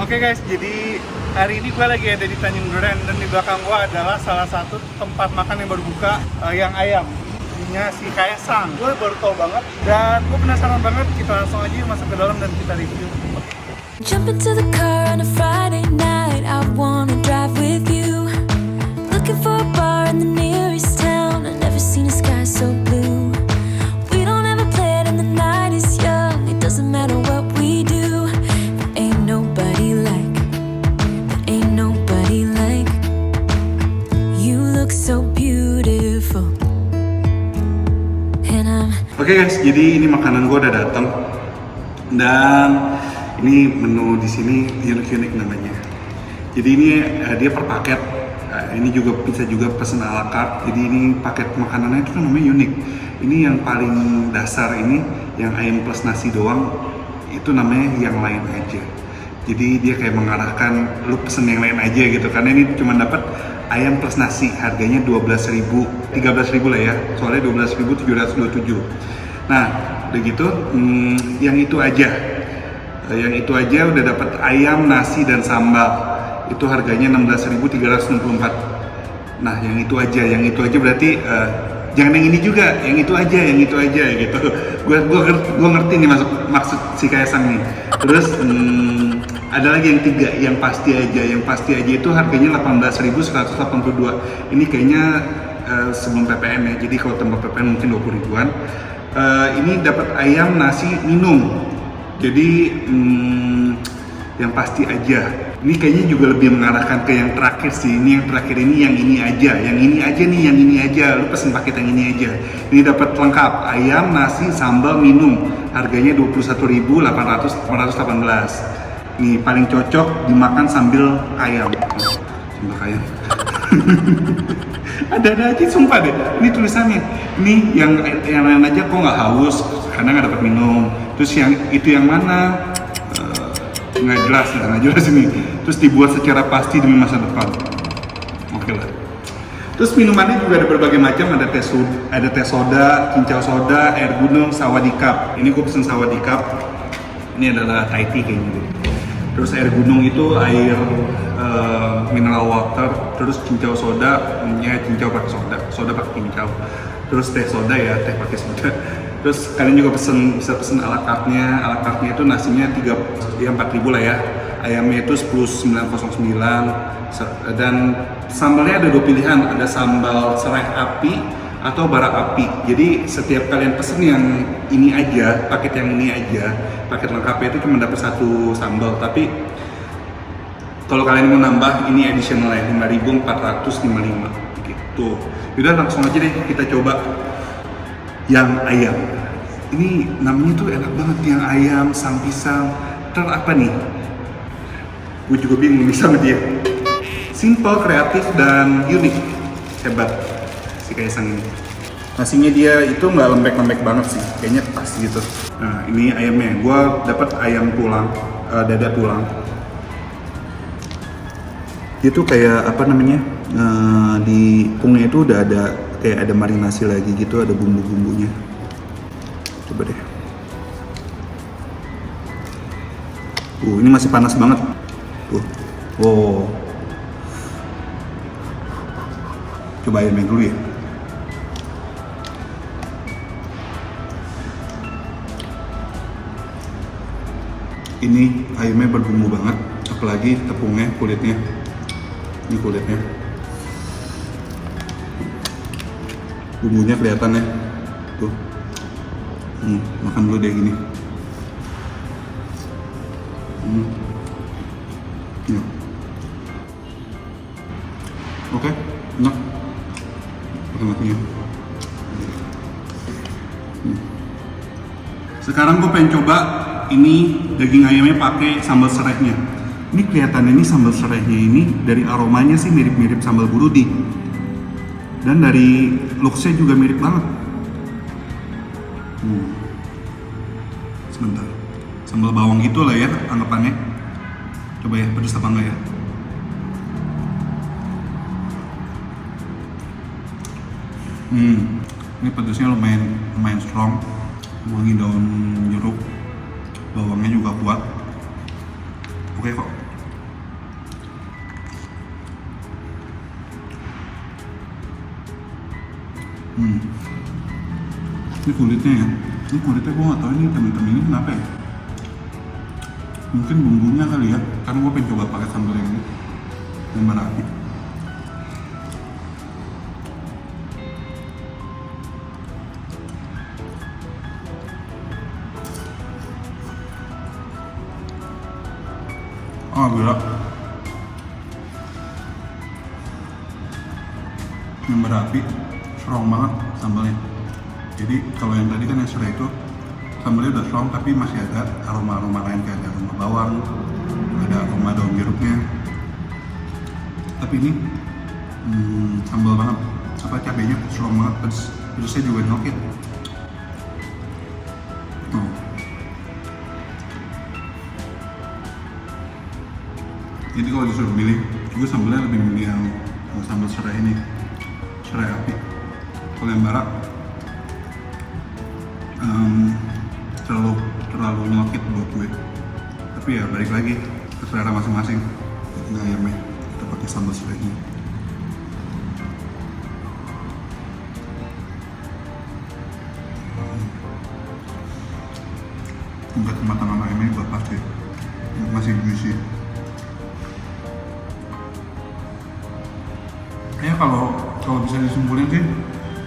Oke guys, jadi hari ini gue lagi ada di Tanjung Duren dan di belakang gue adalah salah satu tempat makan yang baru buka yang ayam. Ininya si Kaesang. Gue baru tau banget dan gue penasaran banget. Kita langsung aja masuk ke dalam dan kita review. Jump into the car on a Friday night. I wanna drive with you. Looking for a bar in the nearest town. I've never seen a sky so blue. We don't ever play it and the night is young. It doesn't matter what we do. There ain't nobody like. There ain't nobody like. You look so beautiful. And I'm Oke guys, jadi ini makanan gue udah datang dan ini menu di sini unik-unik namanya. Jadi ini dia per paket. Ini juga bisa juga pesen ala carte. Jadi ini paket makanannya itu namanya unik. Ini yang paling dasar ini yang ayam plus nasi doang. Itu namanya yang lain aja. Jadi dia kayak mengarahkan lu pesen yang lain aja gitu. Karena ini cuma dapat ayam plus nasi. Harganya 12.000, 13.000 lah ya. Soalnya 12.727. Nah, udah gitu yang itu aja. Yang itu aja udah dapat ayam, nasi, dan sambal. Itu harganya 16.364. Nah, yang itu aja berarti jangan yang ini juga, yang itu aja gitu. Gua ngerti nih maksud si Kaesang nih. Terus ada lagi yang tiga, yang pasti aja itu harganya 18.182. Ini kayaknya sebelum PPN ya. Jadi kalau tambah PPN mungkin 20 ribuan. Ini dapat ayam, nasi, minum. Jadi yang pasti aja. Ini kayaknya juga lebih mengarahkan ke yang terakhir sih. Ini yang terakhir ini yang ini aja nih, yang ini aja. Lu pesen paket yang ini aja. Ini dapat lengkap ayam, nasi, sambal, minum. Harganya 21.818. Nih paling cocok dimakan sambil ayam. Sambil ayam. Ada aja sumpah deh. Ini tulisannya. Ini yang lain aja kok nggak haus karena nggak dapat minum. Terus yang itu yang mana? Nggak jelas ini. Terus dibuat secara pasti demi masa depan. Oke lah. Terus minumannya juga ada berbagai macam. Ada teh soda, cincau soda, air gunung, sawadee cup. Ini gue pesen sawadee cup. Ini adalah Thai tea kayaknya. Terus air gunung itu air mineral water. Terus cincau soda, cincau pakai soda pakai cincau. Terus teh soda ya, teh pakai soda. Terus kalian juga bisa pesen ala carte-nya itu nasinya 4.000 lah ya. Ayamnya itu 10.909 dan sambalnya ada 2 pilihan, ada sambal serai api atau bara api. Jadi setiap kalian pesen yang ini aja, paket yang ini aja, paket lengkapnya itu cuma dapat 1 sambal. Tapi kalau kalian mau nambah ini additional ya, 5.455 gitu. Yaudah langsung aja deh kita coba yang ayam. Ini namanya tuh enak banget, yang ayam, sang pisang, apa nih? Gue juga bingung nih sama dia. Simple, kreatif, dan unik. Hebat si Kaesang ini. Nasinya dia itu nggak lembek-lembek banget sih, kayaknya pas gitu. Nah ini ayamnya, gue dapat ayam tulang, dada tulang. Dia tuh kayak apa namanya, di pungnya itu udah ada kayak ada marinasi lagi gitu, ada bumbu-bumbunya. Coba deh. Ini masih panas banget. Wow. Coba ayamnya dulu ya. Ini ayamnya berbumbu banget, apalagi tepungnya, kulitnya. Ini kulitnya. Bumbunya kelihatan ya. Tuh. Makan dulu deh gini. Ya. Oke, enak. Pakai nasinya. Sekarang gue pengen coba ini daging ayamnya pakai sambal serainya. Ini kelihatannya ini sambal serainya ini dari aromanya sih mirip-mirip sambal burudi. Dan dari looks-nya juga mirip banget. Sebentar. Sambal bawang gitu lah ya anggapannya. Coba ya, pedes apa enggak ya? Ini pedesnya lumayan strong. Wangi daun jeruk. Bawangnya juga kuat. Oke kok. Ini kulitnya ya. Ini kulitnya gue nggak tahu ini hitam-hitam ini kenapa ya. Mungkin bumbunya kali ya. Karena gue pengen coba pakai sambal yang ini. Yang bara api. Oh gila. Yang bara api strong banget sambalnya. Jadi kalau yang tadi kan yang sudah itu sambalnya udah strong tapi masih ada aroma-aroma lain kayak ada aroma bawang, ada aroma daun jeruknya. Tapi ini sambal banget, apa cabenya strong banget, pedasnya juga nyokit. Jadi kalau disuruh milih, gue sambalnya lebih milih yang sambal serai ini, serai api. Kalau yang bara terlalu nyelokit buat gue. Tapi ya balik lagi ke selera masing-masing. Ini ayamnya kita pakai sambal serai ini. Tingkat kematangan ayamnya buat pasti masih juicy. Ya kalau bisa disimpulin sih,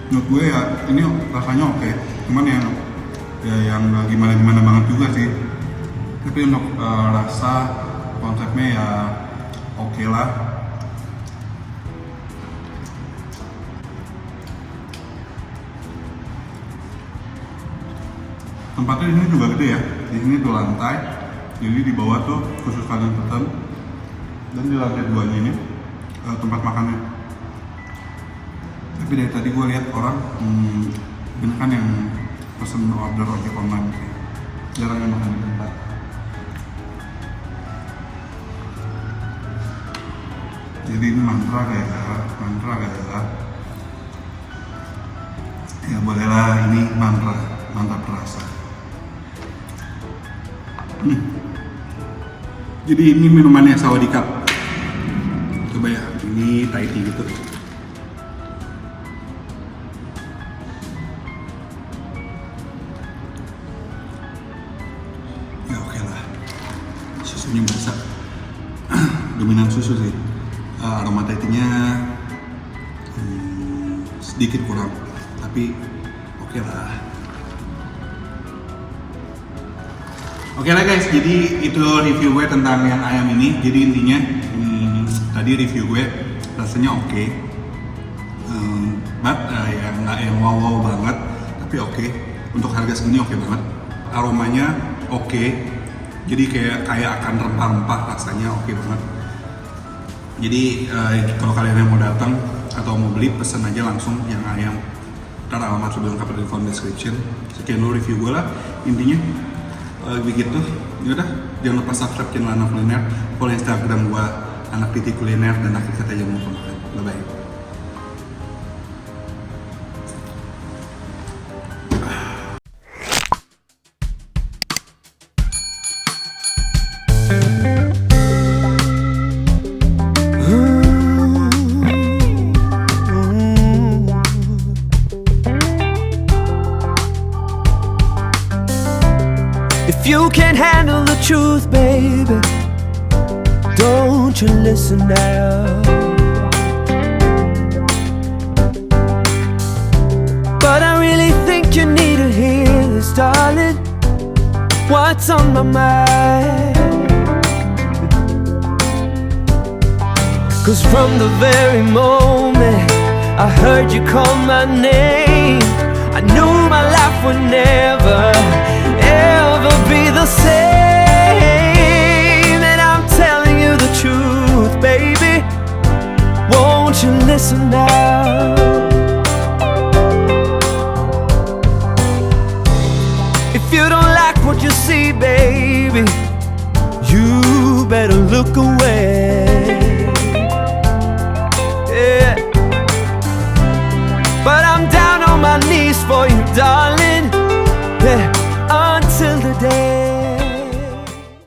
menurut gue ya ini rasanya oke. Cuman yang nggak gimana banget juga sih. Tapi untuk rasa konsepnya ya oke lah. Tempatnya di sini juga gede ya. Di sini tuh lantai, jadi di bawah tuh khusus kalian pesen, dan di lantai 2-nya ini tempat makannya. Tapi dari tadi gue lihat orang banyak kan yang pesen order ojek online sih. Jarang yang makan di tempat. Jadi ini mantra kayak ya bolehlah, ini mantap rasa. Jadi ini minumannya sawadee cup. Coba ya, ini Thai tea gitu. Ya oke lah, susunya berasa dominan susu sih. Aroma Thai tea-nya sedikit kurang, tapi oke lah. Oke lah guys, jadi itu review gue tentang yang ayam ini. Jadi intinya tadi review gue rasanya oke, but ya nggak yang wow banget, tapi oke. Untuk harga segini oke banget. Aromanya oke, jadi kayak akan rempah-rempah, rasanya oke banget. Jadi kalau kalian yang mau datang atau mau beli, pesen aja langsung yang ayam. Ntar alamat lebih lengkap ada di kolom description. Sekian dulu review gue lah intinya. Begitu, yaudah jangan lupa subscribe channel Anak Kuliner, follow Instagram gua Anak Titik Kuliner, dan akhir kata jangan lupa makan. Bye bye. If you can't handle the truth, baby, don't you listen now. But I really think you need to hear this, darling. What's on my mind? 'Cause from the very moment I heard you call my name, I knew my life would never ever be the same. And I'm telling you the truth, baby, won't you listen now? If you don't like what you see, baby, you better look away. Yeah. But I'm down on my knees for you,